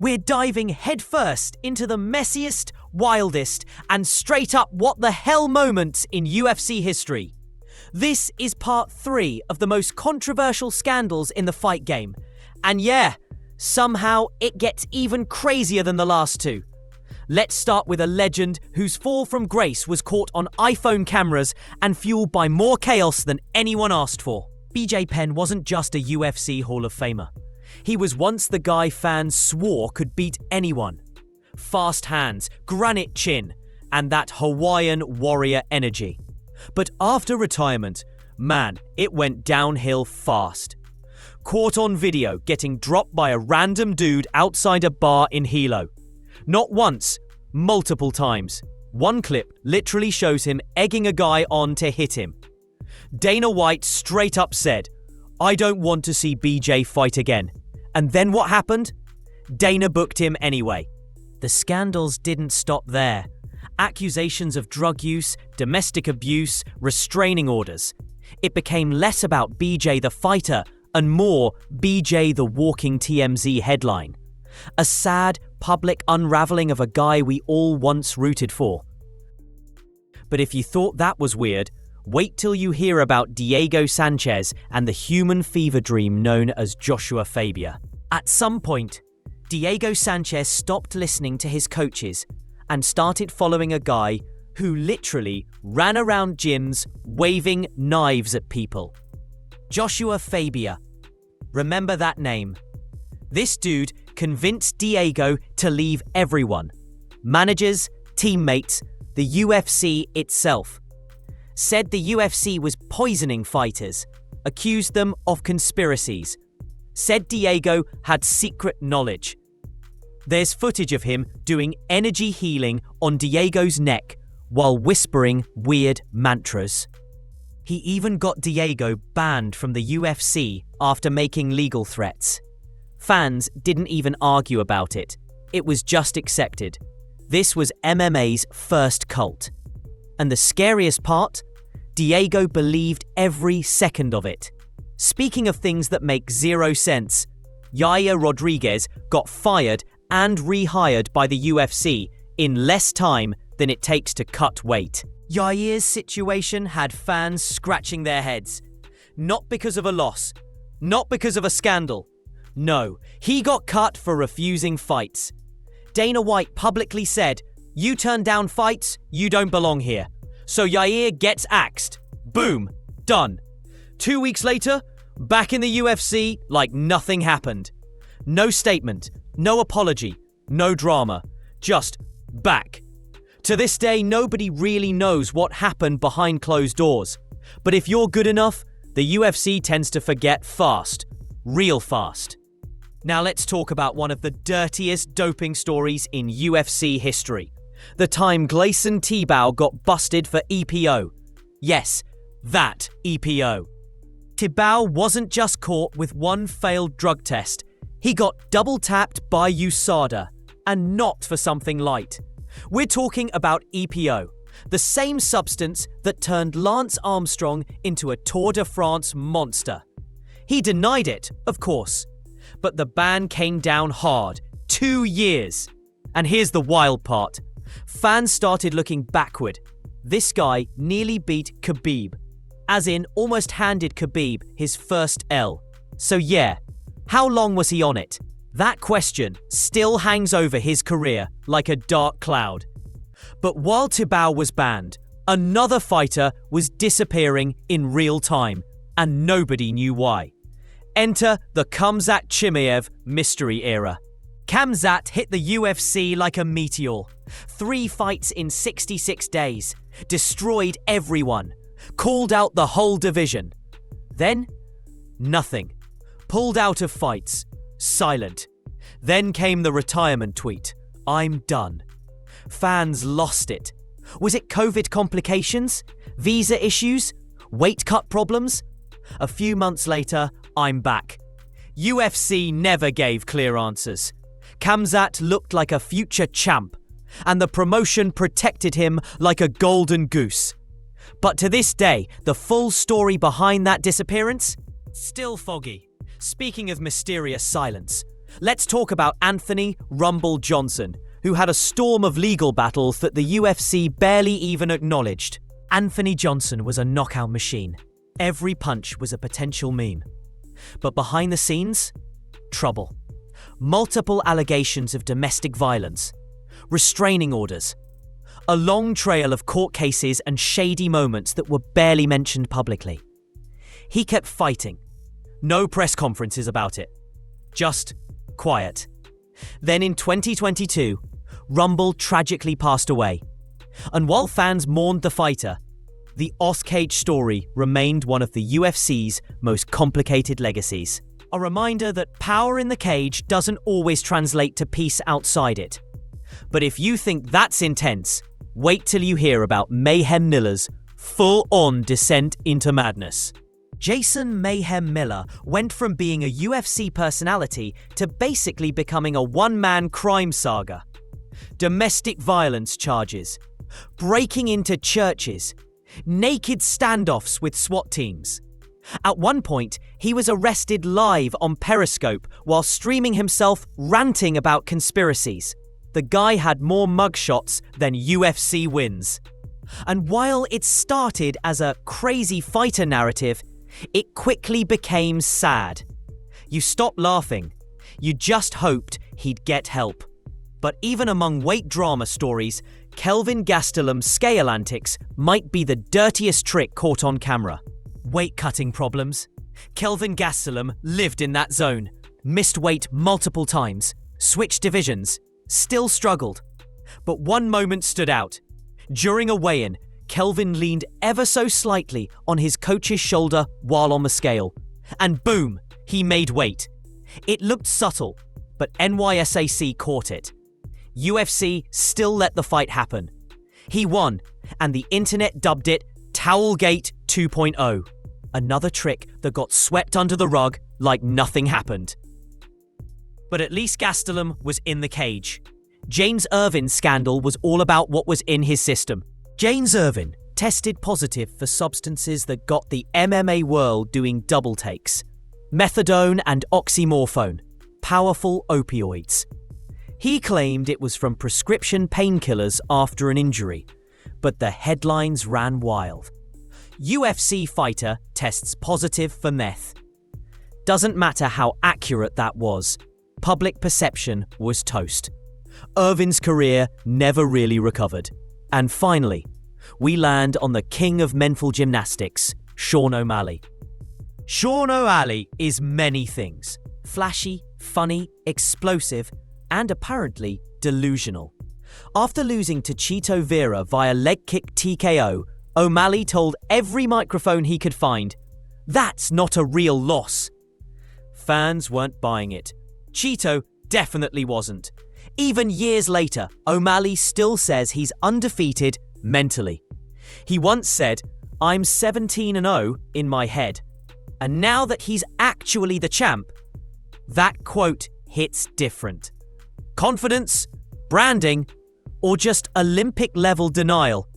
We're diving headfirst into the messiest, wildest, and straight up what the hell moments in UFC history. This is part 3 of the most controversial scandals in the fight game. And yeah, somehow it gets even crazier than the last two. Let's start with a legend whose fall from grace was caught on iPhone cameras and fueled by more chaos than anyone asked for. BJ Penn wasn't just a UFC Hall of Famer. He was once the guy fans swore could beat anyone. Fast hands, granite chin, and that Hawaiian warrior energy. But after retirement, man, it went downhill fast. Caught on video getting dropped by a random dude outside a bar in Hilo. Not once, multiple times. One clip literally shows him egging a guy on to hit him. Dana White straight up said, "I don't want to see BJ fight again." And then what happened? Dana booked him anyway. The scandals didn't stop there. Accusations of drug use, domestic abuse, restraining orders. It became less about BJ the fighter and more BJ the walking TMZ headline. A sad, public unraveling of a guy we all once rooted for. But if you thought that was weird, wait till you hear about Diego Sanchez and the human fever dream known as Joshua Fabia. At some point, Diego Sanchez stopped listening to his coaches and started following a guy who literally ran around gyms waving knives at people. Joshua Fabia. Remember that name. This dude convinced Diego to leave everyone. Managers, teammates, the UFC itself. Said the UFC was poisoning fighters, accused them of conspiracies. Said Diego had secret knowledge. There's footage of him doing energy healing on Diego's neck while whispering weird mantras. He even got Diego banned from the UFC after making legal threats. Fans didn't even argue about it. It was just accepted. This was MMA's first cult. And the scariest part? Diego believed every second of it. Speaking of things that make zero sense, Yair Rodriguez got fired and rehired by the UFC in less time than it takes to cut weight. Yair's situation had fans scratching their heads. Not because of a loss, not because of a scandal. No, he got cut for refusing fights. Dana White publicly said, "You turn down fights, you don't belong here." So Yair gets axed. Boom. Done. 2 weeks later, back in the UFC like nothing happened. No statement, no apology, no drama. Just back. To this day, nobody really knows what happened behind closed doors. But if you're good enough, the UFC tends to forget fast. Real fast. Now let's talk about one of the dirtiest doping stories in UFC history. The time Gleison Tibau got busted for EPO. Yes, that EPO. Tibau wasn't just caught with one failed drug test. He got double-tapped by USADA, and not for something light. We're talking about EPO, the same substance that turned Lance Armstrong into a Tour de France monster. He denied it, of course, but the ban came down hard. 2 years. And here's the wild part. Fans started looking backward. This guy nearly beat Khabib. As in, almost handed Khabib his first L. So yeah, how long was he on it? That question still hangs over his career like a dark cloud. But while Tibau was banned, another fighter was disappearing in real time, and nobody knew why. Enter the Khamzat Chimaev mystery era. Khamzat hit the UFC like a meteor. 3 fights in 66 days. Destroyed everyone. Called out the whole division. Then, nothing. Pulled out of fights. Silent. Then came the retirement tweet. "I'm done." Fans lost it. Was it COVID complications? Visa issues? Weight cut problems? A few months later, I'm back. UFC never gave clear answers. Khamzat looked like a future champ, and the promotion protected him like a golden goose. But to this day, the full story behind that disappearance? Still foggy. Speaking of mysterious silence, Let's talk about Anthony "Rumble" Johnson, who had a storm of legal battles that the UFC barely even acknowledged. Anthony Johnson was a knockout machine. Every punch was a potential meme. But behind the scenes, trouble. Multiple allegations of domestic violence, restraining orders, a long trail of court cases and shady moments that were barely mentioned publicly. He kept fighting. No press conferences about it. Just quiet. Then in 2022, Rumble tragically passed away. And while fans mourned the fighter, the off-cage story remained one of the UFC's most complicated legacies. A reminder that power in the cage doesn't always translate to peace outside it. But if you think that's intense, wait till you hear about Mayhem Miller's full-on descent into madness. Jason "Mayhem" Miller went from being a UFC personality to basically becoming a one-man crime saga. Domestic violence charges, breaking into churches, naked standoffs with SWAT teams. At one point, he was arrested live on Periscope while streaming himself ranting about conspiracies. The guy had more mugshots than UFC wins. And while it started as a crazy fighter narrative, it quickly became sad. You stopped laughing. You just hoped he'd get help. But even among weight drama stories, Kelvin Gastelum's scale antics might be the dirtiest trick caught on camera. Weight cutting problems. Kelvin Gastelum lived in that zone, missed weight multiple times, switched divisions, still struggled. But one moment stood out. During a weigh-in, Kelvin leaned ever so slightly on his coach's shoulder while on the scale. And boom, he made weight. It looked subtle, but NYSAC caught it. UFC still let the fight happen. He won, and the internet dubbed it Towelgate 2.0. Another trick that got swept under the rug like nothing happened. But at least Gastelum was in the cage. James Irvin's scandal was all about what was in his system. James Irvin tested positive for substances that got the MMA world doing double takes. Methadone and oxymorphone, powerful opioids. He claimed it was from prescription painkillers after an injury, but the headlines ran wild. UFC fighter tests positive for meth. Doesn't matter how accurate that was, public perception was toast. Irvin's career never really recovered. And finally, we land on the king of mental gymnastics, Sean O'Malley. Sean O'Malley is many things. Flashy, funny, explosive, and apparently delusional. After losing to Chito Vera via leg kick TKO, O'Malley told every microphone he could find, "That's not a real loss." Fans weren't buying it. Chito definitely wasn't. Even years later, O'Malley still says he's undefeated mentally. He once said, "I'm 17-0 in my head." And now that he's actually the champ, that quote hits different. Confidence, branding, or just Olympic-level denial?